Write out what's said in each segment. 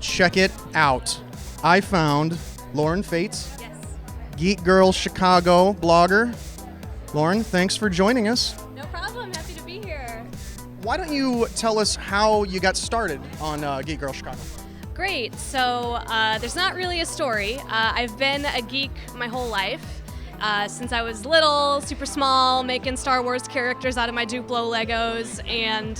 check it out. I found Lauren Fates, Geek Girl Chicago blogger. Lauren, thanks for joining us. No problem. Happy to be here. Why don't you tell us how you got started on Geek Girl Chicago? Great. So there's not really a story. I've been a geek my whole life. Since I was little, super small, making Star Wars characters out of my Duplo Legos, and,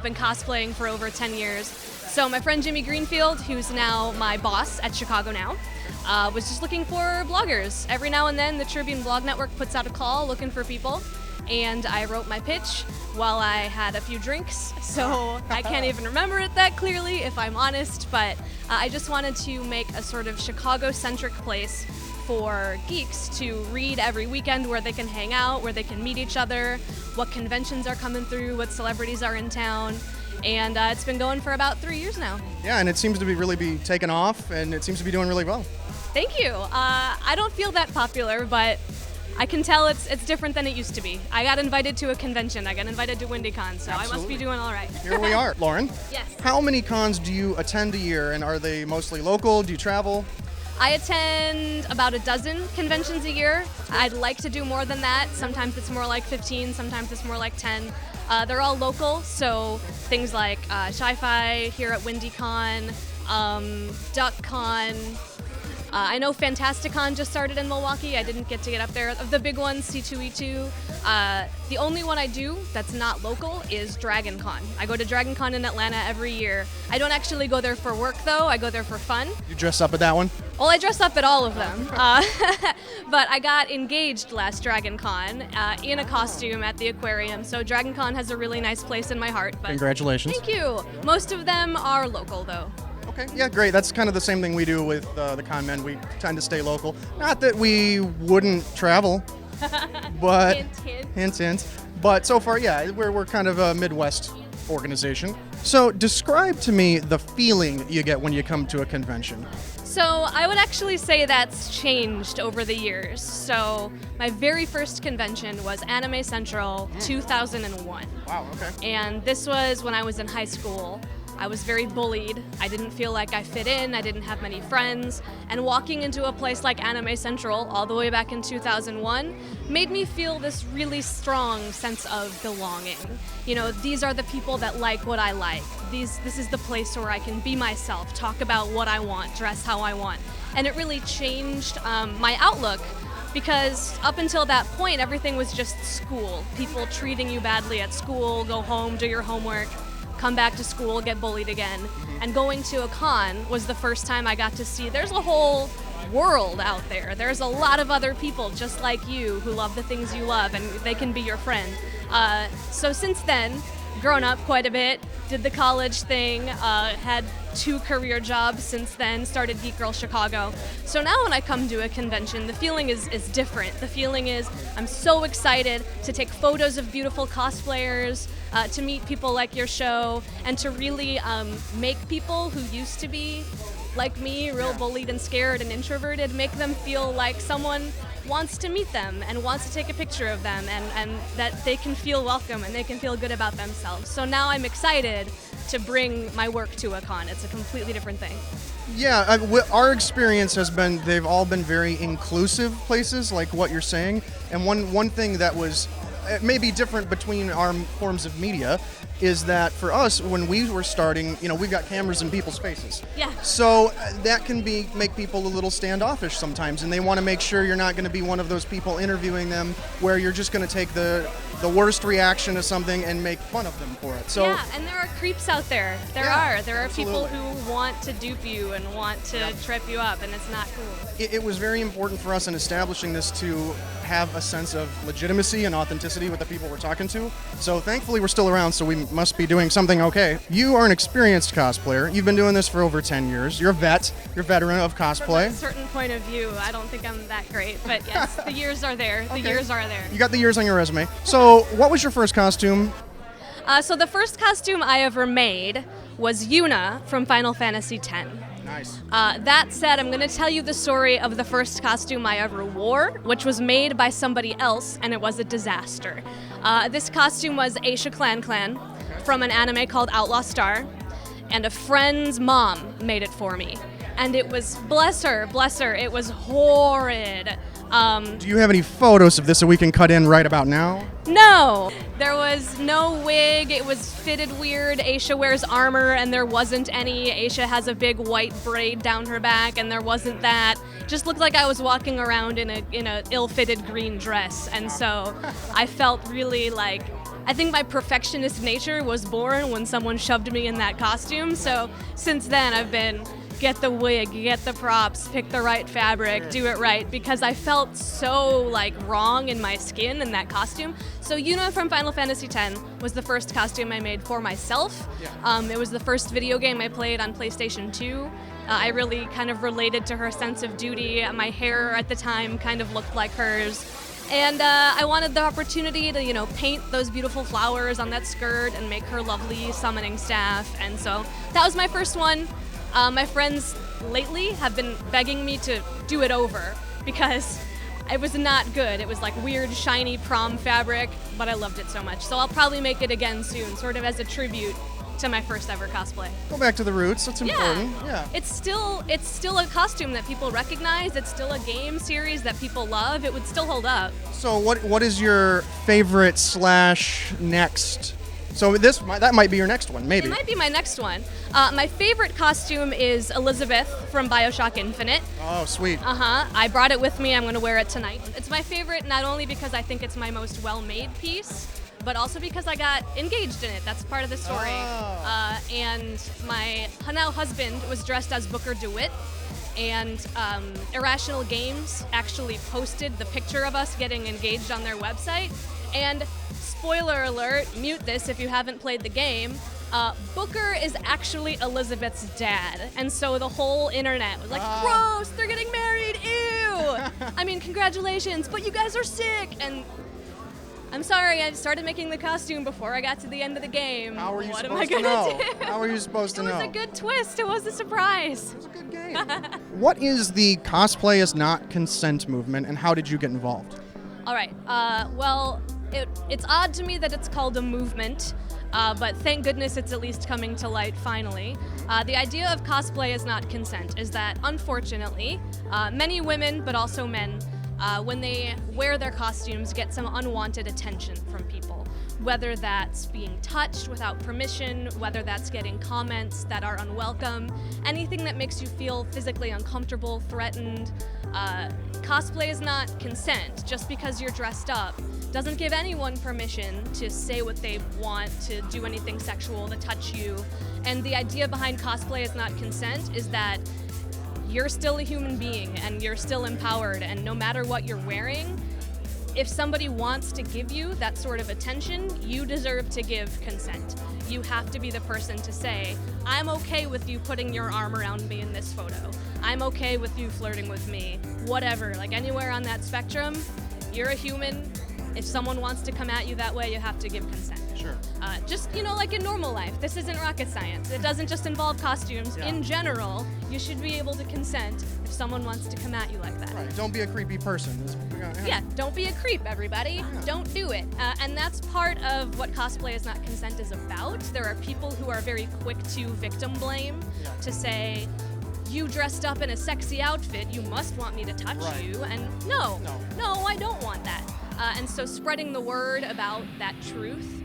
been cosplaying for over 10 years. So my friend Jimmy Greenfield, who's now my boss at Chicago Now, was just looking for bloggers. Every now and then, the Tribune Blog Network puts out a call looking for people, and I wrote my pitch while I had a few drinks, so I can't even remember it that clearly, if I'm honest, but I just wanted to make a sort of Chicago-centric place for geeks to read every weekend, where they can hang out, where they can meet each other, what conventions are coming through, what celebrities are in town, and it's been going for about 3 years now. Yeah, and it seems to really be taking off, and it seems to be doing really well. Thank you. I don't feel that popular, but I can tell it's different than it used to be. I got invited to a convention. I got invited to WindyCon, so Absolutely. I must be doing all right. Here we are. Lauren, Yes. how many cons do you attend a year, and are they mostly local? Do you travel? I attend about a dozen conventions a year. I'd like to do more than that. Sometimes it's more like 15, sometimes it's more like 10. They're all local, so things like Sci-Fi here at WindyCon, DuckCon. I know Fantasticon just started in Milwaukee. I didn't get to get up there. Of the big ones, C2E2. The only one I do that's not local is DragonCon. I go to DragonCon in Atlanta every year. I don't actually go there for work, though. I go there for fun. You dress up at that one? Well, I dress up at all of them. But I got engaged last DragonCon in a costume at the aquarium. So DragonCon has a really nice place in my heart. But Congratulations. Thank you. Most of them are local, though. Okay, yeah, great. That's kind of the same thing we do with the con men. We tend to stay local. Not that we wouldn't travel, but Hint, hint. hint, hint. But so far, yeah, we're kind of a Midwest organization. So describe to me the feeling you get when you come to a convention. So I would actually say that's changed over the years. So my very first convention was Anime Central 2001. Wow, okay. And this was when I was in high school. I was very bullied. I didn't feel like I fit in. I didn't have many friends. And walking into a place like Anime Central all the way back in 2001 made me feel this really strong sense of belonging. These are the people that like what I like. This is the place where I can be myself, talk about what I want, dress how I want. And it really changed my outlook, because up until that point, everything was just school. People treating you badly at school, go home, do your homework, come back to school, get bullied again. And going to a con was the first time I got to see there's a whole world out there. There's a lot of other people just like you who love the things you love, and they can be your friend. So since then, grown up quite a bit, did the college thing, had 2 career jobs since then, started Geek Girl Chicago. So now when I come to a convention, the feeling is different. The feeling is I'm so excited to take photos of beautiful cosplayers, to meet people like your show, and to really make people who used to be like me, real bullied and scared and introverted, make them feel like someone wants to meet them and wants to take a picture of them, and that they can feel welcome and they can feel good about themselves. So now I'm excited to bring my work to a con. It's a completely different thing. Yeah, our experience has been they've all been very inclusive places, like what you're saying. And one thing that was maybe different between our forms of media is that for us, when we were starting, we've got cameras in people's faces. Yeah. So that can make people a little standoffish sometimes, and they want to make sure you're not going to be one of those people interviewing them where you're just going to take the worst reaction to something and make fun of them for it. So yeah, and there are creeps out there. There are absolutely. people who want to dupe you and want to trip you up, and it's not cool. It was very important for us in establishing this to have a sense of legitimacy and authenticity with the people we're talking to. So thankfully we're still around, so we must be doing something okay. You are an experienced cosplayer. You've been doing this for over 10 years. You're a vet. You're a veteran of cosplay. From a certain point of view, I don't think I'm that great, but yes, the years are there. The years are there. You got the years on your resume. So what was your first costume? So the first costume I ever made was Yuna from Final Fantasy X. Nice. That said, I'm going to tell you the story of the first costume I ever wore, which was made by somebody else, and it was a disaster. This costume was Aisha Clan from an anime called Outlaw Star. and a friend's mom made it for me. And it was, bless her, it was horrid. Do you have any photos of this that we can cut in right about now? No, there was no wig. It was fitted weird. Aisha wears armor, and there wasn't any. Aisha has a big white braid down her back, and there wasn't that. Just looked like I was walking around in a ill-fitted green dress, and so I felt really like. I think my perfectionist nature was born when someone shoved me in that costume. So since then, I've been. Get the wig, get the props, pick the right fabric, do it right, because I felt so like wrong in my skin in that costume. So Yuna from Final Fantasy X was the first costume I made for myself. It was the first video game I played on PlayStation 2. I really kind of related to her sense of duty. My hair at the time kind of looked like hers. And I wanted the opportunity to, paint those beautiful flowers on that skirt and make her lovely summoning staff. And so that was my first one. My friends lately have been begging me to do it over because it was not good. It was like weird, shiny prom fabric, but I loved it so much. So I'll probably make it again soon, sort of as a tribute to my first ever cosplay. Go back to the roots. That's important. Yeah. It's still a costume that people recognize. It's still a game series that people love. It would still hold up. So what is your favorite / next? So that might be your next one, maybe. It might be my next one. My favorite costume is Elizabeth from BioShock Infinite. Oh, sweet. I brought it with me. I'm going to wear it tonight. It's my favorite not only because I think it's my most well-made piece, but also because I got engaged in it. That's part of the story. Oh. And my now husband was dressed as Booker DeWitt. And Irrational Games actually posted the picture of us getting engaged on their website. And spoiler alert, mute this if you haven't played the game, Booker is actually Elizabeth's dad. And so the whole internet was like, gross, they're getting married, ew! I mean, congratulations, but you guys are sick! And I'm sorry, I started making the costume before I got to the end of the game. How were you what supposed am I to know? gonna do? How were you supposed to know? It was a good twist, it was a surprise. It was a good game. What is the Cosplay is Not Consent movement, and how did you get involved? All right, well, it's odd to me that it's called a movement, but thank goodness it's at least coming to light finally. The idea of cosplay is not consent is that, unfortunately, many women, but also men, when they wear their costumes, get some unwanted attention from people. Whether that's being touched without permission, whether that's getting comments that are unwelcome, anything that makes you feel physically uncomfortable, threatened. Cosplay is not consent. Just because you're dressed up doesn't give anyone permission to say what they want, to do anything sexual, to touch you. And the idea behind cosplay is not consent is that you're still a human being and you're still empowered, and no matter what you're wearing, if somebody wants to give you that sort of attention, you deserve to give consent. You have to be the person to say, I'm okay with you putting your arm around me in this photo. I'm okay with you flirting with me. Whatever, like anywhere on that spectrum, you're a human. If someone wants to come at you that way, you have to give consent. Sure. Just, like in normal life, this isn't rocket science. It doesn't just involve costumes. Yeah. In general, you should be able to consent if someone wants to come at you like that. Right. Don't be a creepy person. Yeah, don't be a creep, everybody. Yeah. Don't do it. And that's part of what Cosplay is Not Consent is about. There are people who are very quick to victim blame, to say, you dressed up in a sexy outfit, you must want me to touch you. And no, I don't want that. And so spreading the word about that truth,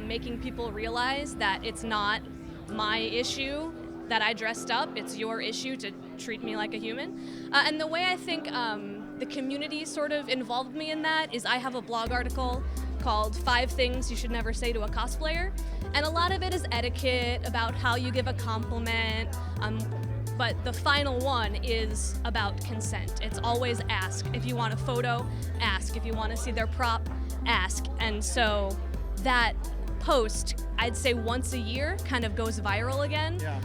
making people realize that it's not my issue that I dressed up, it's your issue to treat me like a human. And the way I think the community sort of involved me in that is I have a blog article called 5 Things You Should Never Say to a Cosplayer. And a lot of it is etiquette, about how you give a compliment, but the final one is about consent. It's always ask. If you want a photo, ask. If you want to see their prop, ask. And so that post, I'd say once a year, kind of goes viral again. Yeah.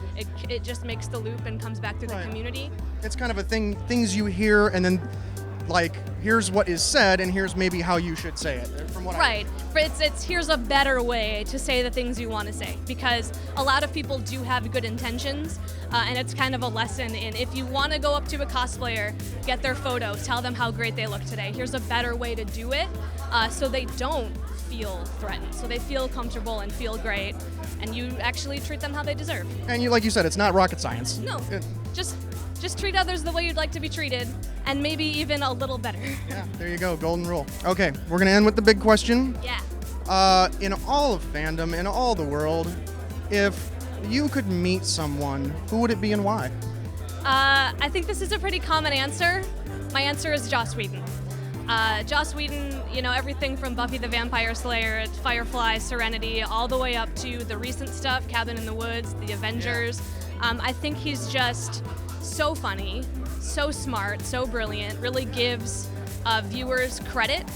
It just makes the loop and comes back through the community. It's kind of a things you hear, and then like, here's what is said, and here's maybe how you should say it. From what It's here's a better way to say the things you want to say, because a lot of people do have good intentions, and it's kind of a lesson in, if you want to go up to a cosplayer, get their photo, tell them how great they look today. Here's a better way to do it, so they don't feel threatened. So they feel comfortable and feel great, and you actually treat them how they deserve. And you, like you said, it's not rocket science. No, just treat others the way you'd like to be treated, and maybe even a little better. Yeah, there you go, golden rule. Okay, we're gonna end with the big question. Yeah. In all of fandom, in all the world, if you could meet someone, who would it be and why? I think this is a pretty common answer. My answer is Joss Whedon. Joss Whedon, everything from Buffy the Vampire Slayer, Firefly, Serenity, all the way up to the recent stuff, Cabin in the Woods, The Avengers. I think he's just so funny, so smart, so brilliant, really gives viewers credit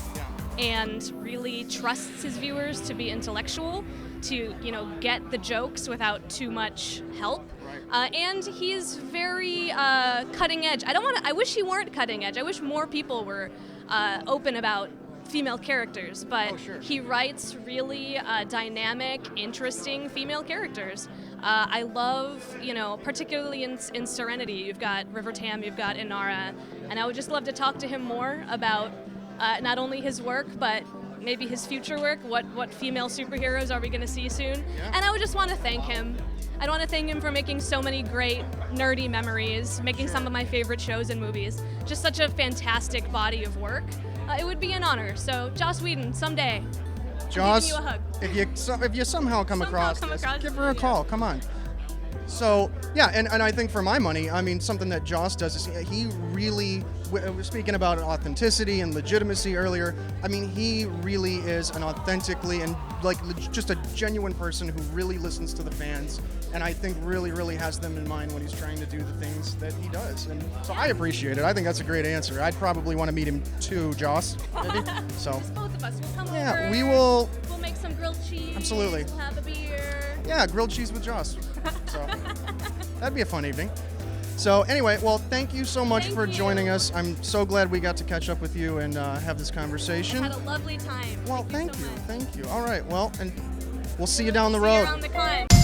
and really trusts his viewers to be intellectual, to get the jokes without too much help. And he's very cutting edge. I wish he weren't cutting edge. I wish more people were open about female characters, but he writes really dynamic, interesting female characters. I love, particularly in Serenity, you've got River Tam, you've got Inara, and I would just love to talk to him more about not only his work, but maybe his future work. What female superheroes are we going to see soon? Yeah. And I would just want to thank him. I'd want to thank him for making so many great nerdy memories, making some of my favorite shows and movies. Just such a fantastic body of work. It would be an honor. So, Joss Whedon, someday. Joss, I'm giving you a hug. if you somehow come across this, give her a call. Come on. So, yeah, and I think for my money, I mean, something that Joss does is he really, we're speaking about authenticity and legitimacy earlier, I mean, he really is an authentically and just a genuine person who really listens to the fans, and I think really, really has them in mind when he's trying to do the things that he does. And so I appreciate it. I think that's a great answer. I'd probably want to meet him too, Joss. Maybe. So. Just both of us. We'll come over. Yeah, we will. We'll make some grilled cheese. Absolutely. We'll have a beer. Yeah, grilled cheese with Joss. So that'd be a fun evening. So anyway, well, thank you so much for joining us. I'm so glad we got to catch up with you and have this conversation. I had a lovely time. Well, thank you. So much. Thank you. All right, well, and we'll see you down the See road. you around the con.